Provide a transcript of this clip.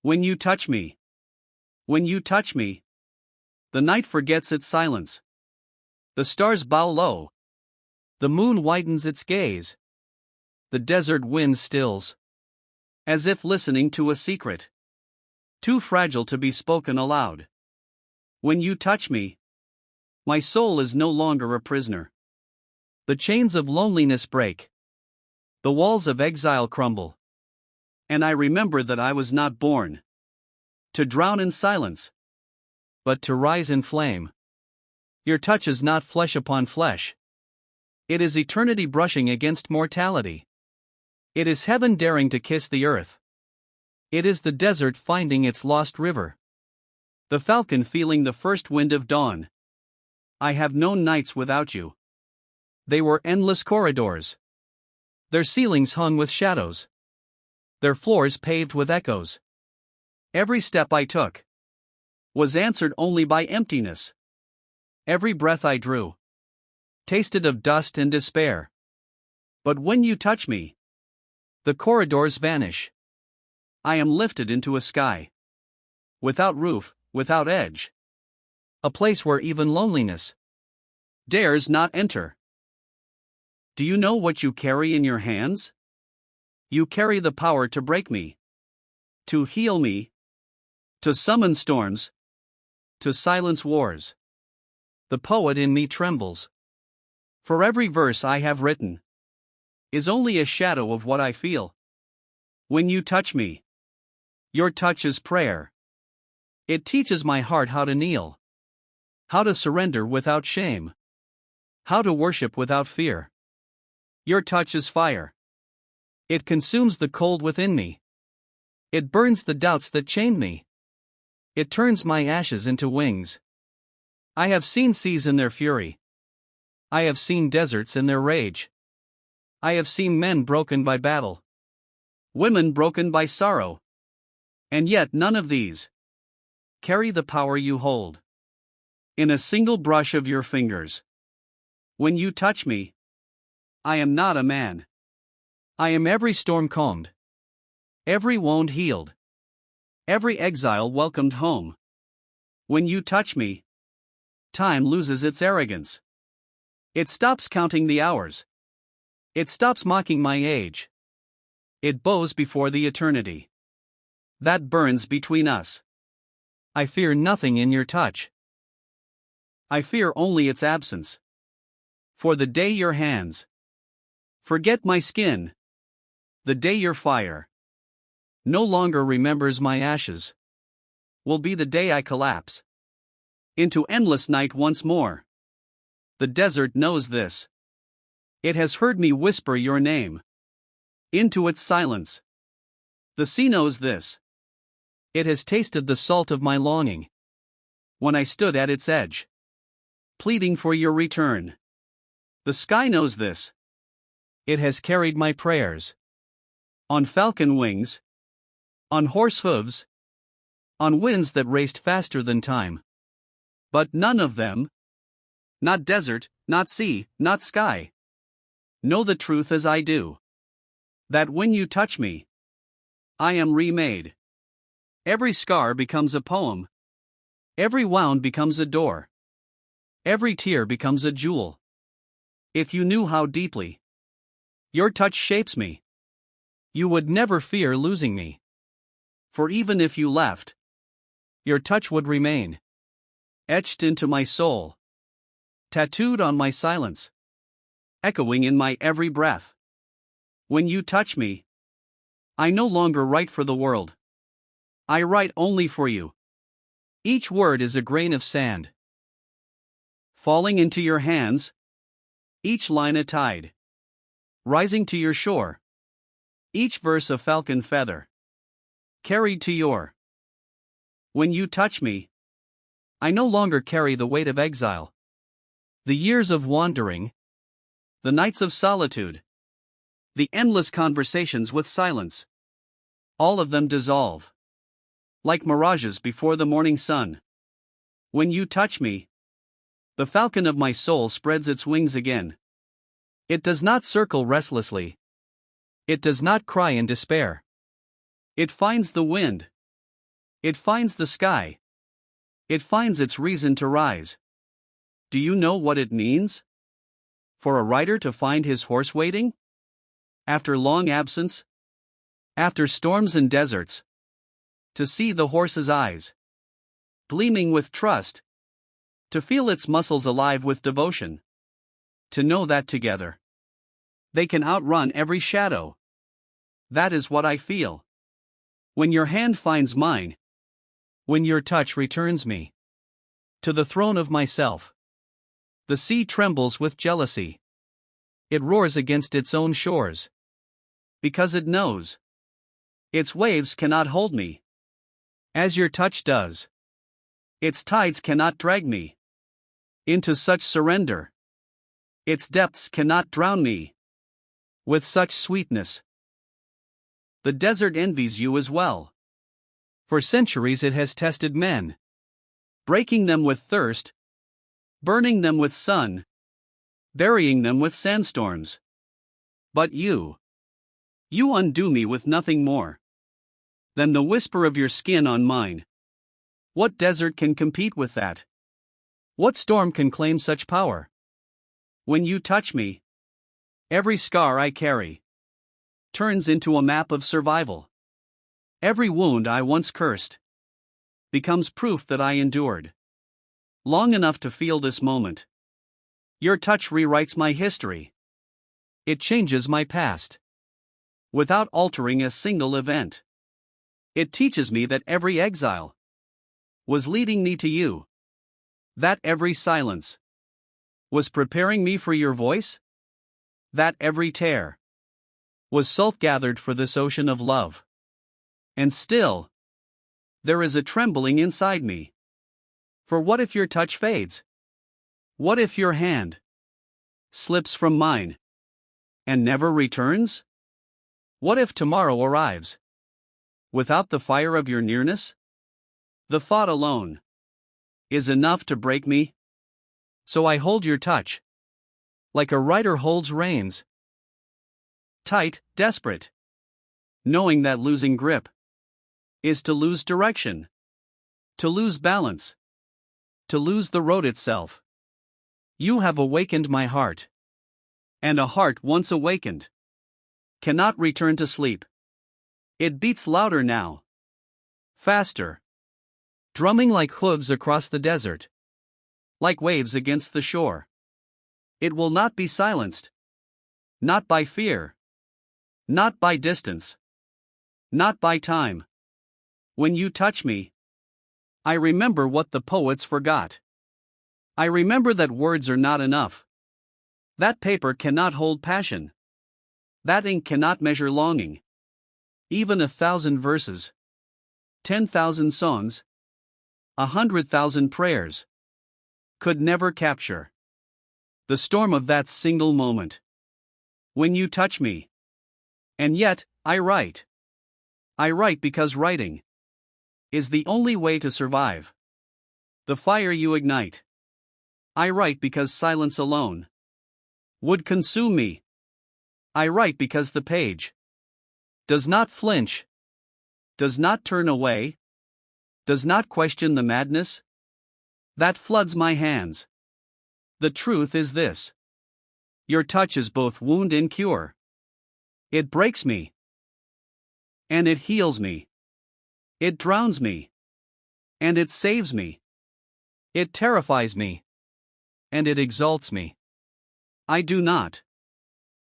When you touch me. When you touch me. The night forgets its silence. The stars bow low. The moon widens its gaze. The desert wind stills, as if listening to a secret, too fragile to be spoken aloud. When you touch me, my soul is no longer a prisoner. The chains of loneliness break. The walls of exile crumble. And I remember that I was not born to drown in silence, but to rise in flame. Your touch is not flesh upon flesh. It is eternity brushing against mortality. It is heaven daring to kiss the earth. It is the desert finding its lost river. The falcon feeling the first wind of dawn. I have known nights without you. They were endless corridors. Their ceilings hung with shadows. Their floors paved with echoes. Every step I took was answered only by emptiness. Every breath I drew tasted of dust and despair. But when you touch me, the corridors vanish. I am lifted into a sky without roof, without edge. A place where even loneliness dares not enter. Do you know what you carry in your hands? You carry the power to break me, to heal me, to summon storms, to silence wars. The poet in me trembles. For every verse I have written is only a shadow of what I feel. When you touch me, your touch is prayer. It teaches my heart how to kneel, how to surrender without shame, how to worship without fear. Your touch is fire. It consumes the cold within me. It burns the doubts that chain me. It turns my ashes into wings. I have seen seas in their fury. I have seen deserts in their rage. I have seen men broken by battle, women broken by sorrow. And yet none of these carry the power you hold in a single brush of your fingers. When you touch me, I am not a man. I am every storm calmed, every wound healed, every exile welcomed home. When you touch me, time loses its arrogance. It stops counting the hours. It stops mocking my age. It bows before the eternity that burns between us. I fear nothing in your touch. I fear only its absence. For the day your hands forget my skin, the day your fire no longer remembers my ashes, will be the day I collapse into endless night once more. The desert knows this. It has heard me whisper your name into its silence. The sea knows this. It has tasted the salt of my longing when I stood at its edge, pleading for your return. The sky knows this. It has carried my prayers on falcon wings, on horse hooves, on winds that raced faster than time. But none of them, not desert, not sea, not sky, know the truth as I do. That when you touch me, I am remade. Every scar becomes a poem. Every wound becomes a door. Every tear becomes a jewel. If you knew how deeply your touch shapes me, you would never fear losing me. For even if you left, your touch would remain, etched into my soul, tattooed on my silence, echoing in my every breath. When you touch me, I no longer write for the world. I write only for you. Each word is a grain of sand falling into your hands, each line a tide rising to your shore, each verse a falcon feather carried to your. When you touch me, I no longer carry the weight of exile, the years of wandering, the nights of solitude, the endless conversations with silence. All of them dissolve like mirages before the morning sun. When you touch me, the falcon of my soul spreads its wings again. It does not circle restlessly. It does not cry in despair. It finds the wind, It finds the sky. It finds its reason to rise. Do you know what it means? For a rider to find his horse waiting? After long absence? After storms and deserts? To see the horse's eyes gleaming with trust? To feel its muscles alive with devotion? To know that together they can outrun every shadow? That is what I feel when your hand finds mine, when your touch returns me to the throne of myself. The sea trembles with jealousy. It roars against its own shores, because it knows its waves cannot hold me as your touch does. Its tides cannot drag me into such surrender. Its depths cannot drown me with such sweetness. The desert envies you as well. For centuries it has tested men, breaking them with thirst, burning them with sun, burying them with sandstorms. But you undo me with nothing more than the whisper of your skin on mine. What desert can compete with that? What storm can claim such power? When you touch me, every scar I carry turns into a map of survival. Every wound I once cursed becomes proof that I endured long enough to feel this moment. Your touch rewrites my history. It changes my past without altering a single event. It teaches me that every exile was leading me to you, that every silence was preparing me for your voice, that every tear was salt gathered for this ocean of love. And still, there is a trembling inside me. For what if your touch fades? What if your hand slips from mine and never returns? What if tomorrow arrives without the fire of your nearness? The thought alone is enough to break me. So I hold your touch like a rider holds reins. Tight, desperate, knowing that losing grip is to lose direction, to lose balance, to lose the road itself. You have awakened my heart, and a heart once awakened cannot return to sleep. It beats louder now, faster, drumming like hooves across the desert, like waves against the shore. It will not be silenced, not by fear, not by distance, not by time. When you touch me, I remember what the poets forgot. I remember that words are not enough. That paper cannot hold passion. That ink cannot measure longing. Even 1,000 verses, 10,000 songs, 100,000 prayers could never capture the storm of that single moment. When you touch me. And yet, I write. I write because writing is the only way to survive the fire you ignite. I write because silence alone would consume me. I write because the page does not flinch, does not turn away, does not question the madness that floods my hands. The truth is this: your touch is both wound and cure. It breaks me, and it heals me. It drowns me, and it saves me. It terrifies me, and it exalts me. I do not